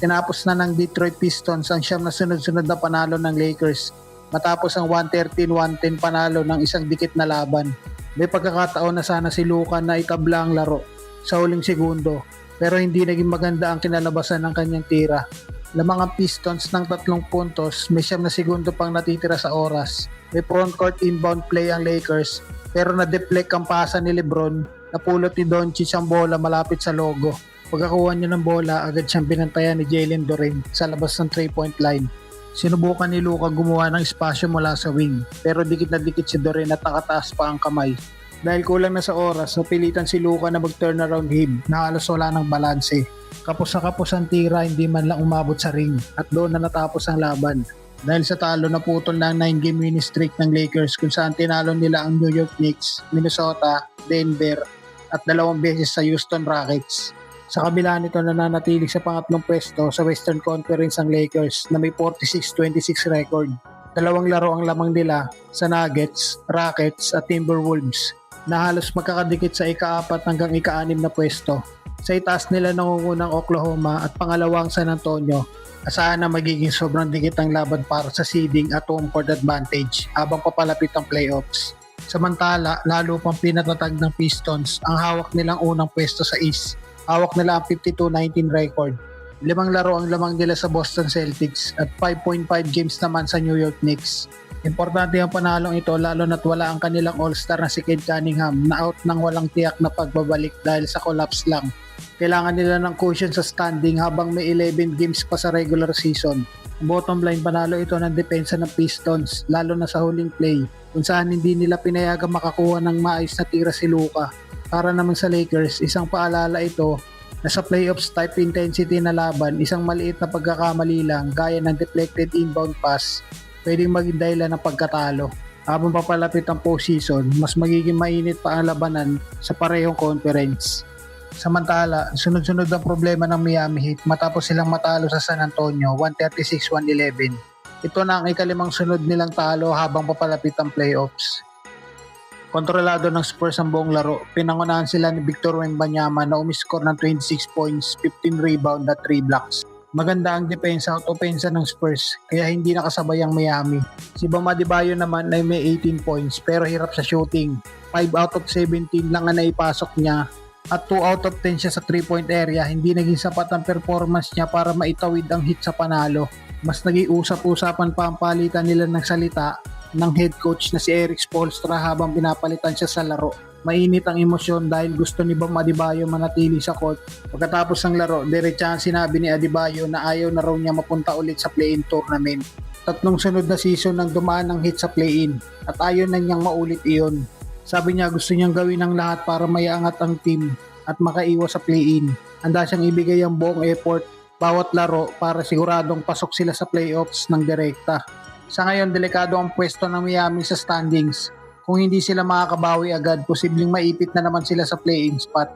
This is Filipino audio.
Tinapos na ng Detroit Pistons ang siyam na sunod-sunod na panalo ng Lakers matapos ang 113-110 panalo ng isang dikit na laban. May pagkakataon na sana si Luka na itabla ang laro sa huling segundo pero hindi naging maganda ang kinalabasan ng kanyang tira. Lamang ang Pistons ng 3 puntos, may 9 na segundo pang natitira sa oras. May frontcourt inbound play ang Lakers pero na-deflect ang pasa ni LeBron, napulot ni Doncic ang bola malapit sa logo. Pagkakuha niya ng bola, agad siyang binantayan ni Jalen Duren sa labas ng 3-point line. Sinubukan ni Luka gumawa ng espasyo mula sa wing pero dikit na dikit si Duren at nakataas pa ang kamay. Dahil kulang na sa oras, napilitan si Luka na mag-turnaround him na halos wala ng balanse. Kapos na kapos ang tira, hindi man lang umabot sa ring at doon na natapos ang laban. Dahil sa talo, naputol na ang 9-game winning streak ng Lakers kung saan tinalo nila ang New York Knicks, Minnesota, Denver at 2 beses sa Houston Rockets. Sa kabila nito, nananatili sa pangatlong pwesto sa Western Conference ang Lakers na may 46-26 record. 2 laro ang lamang nila sa Nuggets, Rockets at Timberwolves na halos magkakadikit sa ika-4 hanggang ika-6 na pwesto. Sa itaas nila nangungunang Oklahoma at pangalawang San Antonio, asahan na magiging sobrang dikit ang laban para sa seeding at home court advantage habang papalapit ang playoffs. Samantala, lalo pang pinatatag ng Pistons ang hawak nilang unang pwesto sa East. Hawak nila ang 52-19 record. 5 laro ang lamang nila sa Boston Celtics at 5.5 games naman sa New York Knicks. Importante ang panalong ito lalo na't wala ang kanilang all-star na si Cade Cunningham na out ng walang tiyak na pagbabalik dahil sa collapse lang. Kailangan nila ng cushion sa standing habang may 11 games pa sa regular season. Bottom line, panalo ito ng depensa ng Pistons lalo na sa huling play kung saan hindi nila pinayagang makakuha ng maayos na tira si Luka. Para naman sa Lakers, isang paalala ito na sa playoffs type intensity na laban, isang maliit na pagkakamali lang gaya ng deflected inbound pass pwedeng maging dahilan ng pagkatalo. Habang papalapit ang postseason, mas magiging mainit pa ang labanan sa parehong conference. Samantala, sunod-sunod ang problema ng Miami Heat matapos silang matalo sa San Antonio 136-111. Ito na ang ikalimang sunod nilang talo habang papalapit ang playoffs. Kontrolado ng Spurs ang buong laro. Pinangunahan sila ni Victor Wembanyama na umiscore ng 26 points, 15 rebound at 3 blocks. Maganda ang depensa at opensa ng Spurs kaya hindi nakasabay ang Miami. Si Bam Adebayo naman ay may 18 points pero hirap sa shooting. 5 out of 17 lang ang naipasok niya at 2 out of 10 siya sa 3-point area. Hindi naging sapat ang performance niya para maitawid ang Heat sa panalo. Mas naging usap-usapan pa ang palitan nila ng salita ng head coach na si Eric Spoelstra habang pinapalitan siya sa laro. Mainit ang emosyon dahil gusto ni Bam Adebayo manatili sa court. Pagkatapos ng laro, diretsahan sinabi ni Adebayo na ayaw na raw niya mapunta ulit sa play-in tournament. 3 sunod na season nang dumaan ng Heat sa play-in at ayaw na niyang maulit iyon. Sabi niya gusto niyang gawin ang lahat para maiangat ang team at makaiwas sa play-in. Handa siyang ibigay ang buong effort bawat laro para siguradong pasok sila sa playoffs ng direkta. Sa ngayon, delikado ang pwesto ng Miami sa standings. Kung hindi sila makakabawi agad, posibleng maipit na naman sila sa play-in spot.